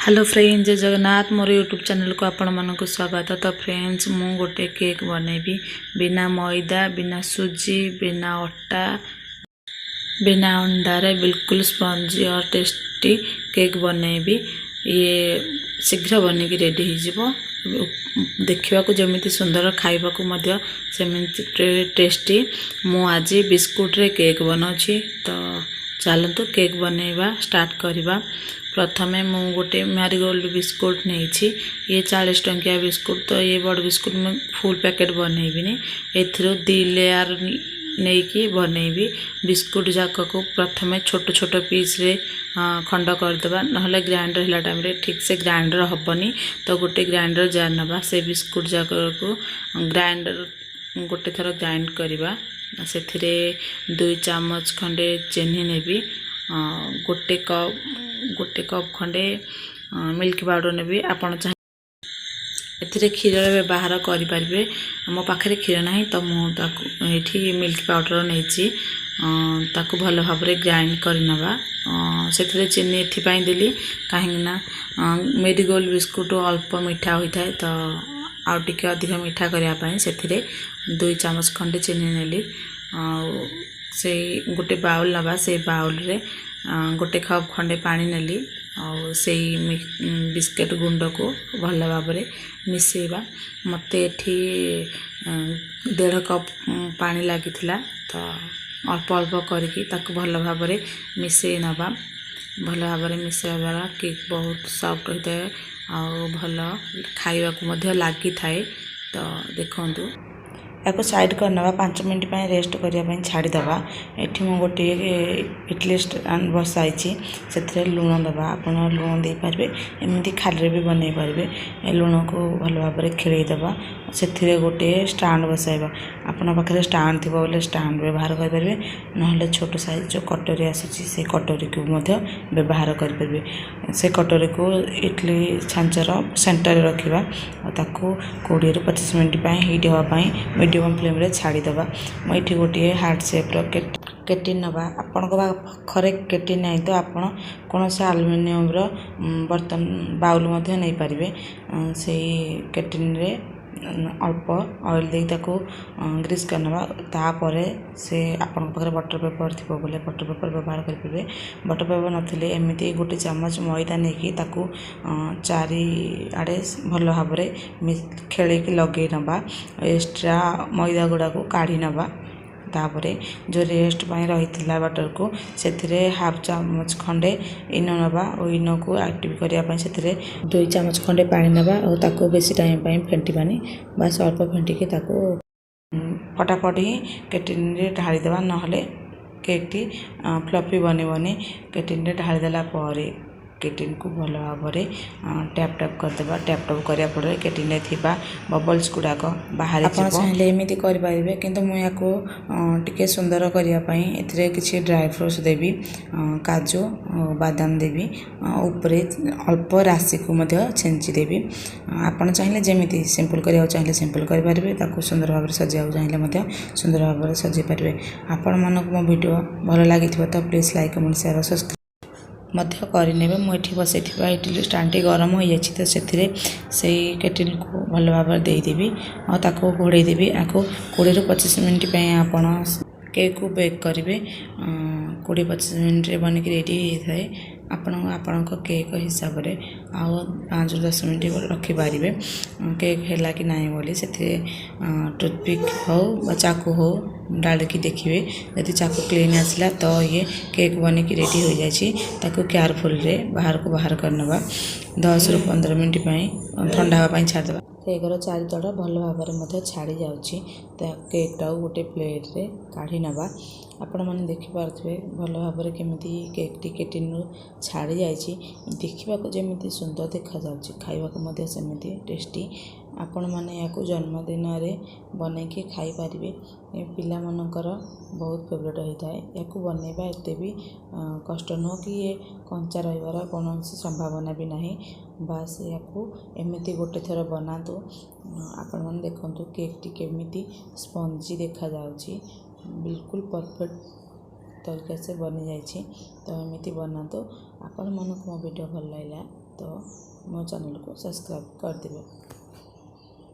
Hello friends, जय जगन्नाथ। मोर YouTube channel को आपण मानक स्वागत। तो फ्रेंड्स, मु गोटे केक बनैबी बिना मैदा, बिना सुजी, बिना अटा, बिना अंडारे बिल्कुल स्पंजी और टेस्टी केक बनैबी। ये शीघ्र बन की रेडी हो देखा जमी सुंदर खाइबा सेमती टेस्टी। मु आज बिस्कुट रे केक बनाऊँ। तो चलतु केक बनैबा स्टार्ट करवा। प्रथमे मु गोटे मैरीगोल्ड बिस्कुट नहीं, ये 40 टंकिया बिस्कुट। तो ये बड़ बिस्कुट मैं फुल पैकेट बनैबिनी, एथिरो 2 लेयर नहीं कि बनैबी। बिस्कुट जाक को प्रथमे छोट छोट पीस रे खंड करदेबा, नहले ग्राइंडर हिला टाइम रे ठीक से ग्राइंडर हबनी। तो गोटे ग्राइंडर जार नबा, से बिस्कुट जाक को ग्राइंडर गोटे थर ग्राइंड करवा। से 2 चामच खंडे चीनी नेबी, गोटे कप खंडे मिल्क पाउडर नेबी। आपण चाहे एथिरे क्षीर व्यवहार करें। मो पाखे क्षीर ना, तो मुझे मिल्क पाउडर नहीं ताकू भल भाव ग्राइंड करनवा। से चीनी एपाई देली कहीं मेरीगोल्ड बिस्कुट अल्प मिठा होता है, तो आउ टिके अधिक मिठा करने से 2 चामच खंडे चीनी नेली। से गोटे बाउल नवा, से बाउल रे गोटे कप खंडे पानी नेली। से बिस्किट गुंड को भल भाव मिसेबा। मत एठी 1.5 कप पानी लगी, तो अल्प अल्प करके भल भाव मिसई नवा। भल भाव मिसवा द्वारा केक बहुत सॉफ्ट होता है और भल खाइबा लगी थाए। तो देखंतु या साइड करनवा, 5 मिनट रेस्ट करने छाड़ीदवा। ये मुझे गोटे इडली स्टैंड बसाई, से लुण दबा। आप लुण दे पारे, एमती खाली भी बनई पारे। लुण को भल भाव खेलईदबा। से गोटे स्टैंड बसाइबा। आपण पाखे स्टैंड थी बोले स्टैंड व्यवहार करेंगे, ना छोट साइज जो कटोरी आसूसी से कटोरी को व्यवहार करेंगे। से कटोरी को इडली छांचर सेंटर रखा, ताकू 20 ରୁ 25 मिनट हिट हाँपाई मीडियम फ्लेम रे छाड़ीदबा। मुझे गोटे हार्ट सेप्र केटिन नवा। आपण पाखे केटिन नहीं, तो आप कौन से आलुमिनियम बर्तन बाउल नहीं पारे। से केटिन रे अल्प ऑयल दे ग्रीस करनवा। तापर से आपण पाखे बटर पेपर थी बोले बटर पेपर व्यवहार करेंगे। बटर पेपर नथिले एमती गोटे चामच मैदा नहीं ताकू 4 आड़े भल भाव खेल लगे नवा। एक्स्ट्रा मैदा गुड़ा को काढ़ी नवा। तापर जो रेस्ट रही बटर को से 1/2 चामच खंडे इनो नवा। और इनो को एक्टिव करने से 2 चामच खंडे पानी नवा। और ताको बेसी टाइम फेंटानी, बस अल्प फेंटिकी फटाफट ही केटिन रे ढालीदेवा, नहले केक टी फ्लफी बनबनी। केटिन रे ढालीदेला केटिन को भल भाव टैप टैप करदेबा। टैप टैप करा फल केटिन रे थिबा बबल्स गुड़ाक बाहर चाहिए एमती करेंगे। किंतु मुझे टिके सुंदर करने किसी ड्राई फ्रूट्स देवी, काजू बादाम देवी, उपरे अल्प राशि को छेंची देवी। आपड़ चाहिए जमी सिंपल करने चाहिए सिंपल करेंगे, सुंदर भाव सजाऊ चाहिए सुंदर भाव सजाई पारे। आपण मानक मो वीडियो भल लगी तो please like comment share subscribe करने। मुझे बसई इडली स्टैंड गरम हो जाए, तो से केटिल को भल भाव देदेवी और ताको घोड़ेदेवी। आपको 20 ରୁ 25 मिनट आपण केक को बेक करेंगे। 20-25 मिनट बनिक रेडी होता है। आपण केक हिसाब से आउ 5 ରୁ 10 मिनट रखिपारे। केक है कि ना बोली से टूथपिक हो चाकू हो डाल की देखिए। यदि चाकू क्लीन आसला तो ये केक बनिक रेडी हो जाए। केयरफुल रे बाहर को बाहर करनवा। 10 ରୁ 15 मिनट ठंडा हाँपाई छाड़देवा। केकर चारितड़ भल भाव छाड़ी जाऊँगी। तो केकटा गोटे प्लेट रे काढ़ी नवा। आपण मैंने देखिपे भल भाव केमी केक टी केटिन छाड़ी जाइए। देखा जमी सुंदर देखा खाइबा सेमती टेस्टी। आपण मैंने या जन्मदिन बन के खाई पारे। पिला मानकर बहुत फेवरेट होता है। या बनइबा एत भी कष्ट नुह कि ये कंचा रही कौन संभावना भी नहीं। बास या एमती गोटे थर बनातु। आपण मैंने देखु केक टी केमी स्पंजी देखा जाउची, बिल्कुल परफेक्ट तरीका से बनी जाइए। तो एमती बनातु। आपण मानक मो वीडियो भल लगा तो मो चैनल को सब्सक्राइब कर देबे।